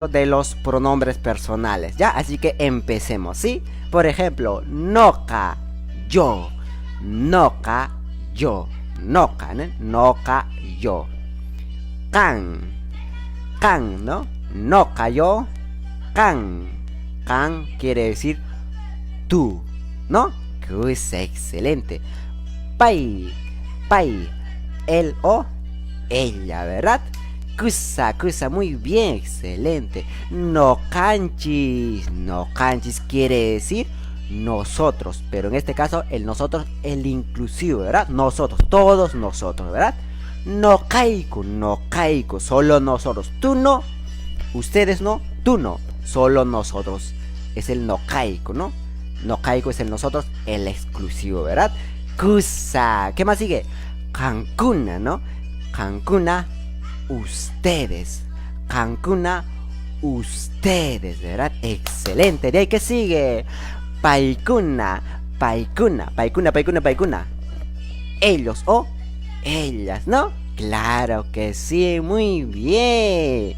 de los pronombres personales, ¿ya? Así que empecemos, ¿sí? Por ejemplo, noka, yo, noka, yo, noka, ¿no? Noka, yo. Kan, kan, ¿no? Noka, yo, kan. Kan quiere decir tú, ¿no? Que es excelente. Pai, pai, él o ella, ¿verdad? Kusa, kusa, muy bien, excelente. No canchis, no canchis quiere decir nosotros, pero en este caso el nosotros, el inclusivo, ¿verdad? Nosotros, todos nosotros, ¿verdad? No caigo, no caigo, solo nosotros. Tú no, ustedes no, tú no, solo nosotros. Es el no caigo, ¿no? No caigo es el nosotros, el exclusivo, ¿verdad? Kusa, ¿qué más sigue? Cancuna, ¿no? Cancuna, ustedes. Cancuna, ustedes, ¿verdad? Excelente. De ahí que sigue. Paikuna, paikuna, paikuna, paikuna, paikuna. Ellos o ellas, ¿no? Claro que sí, muy bien.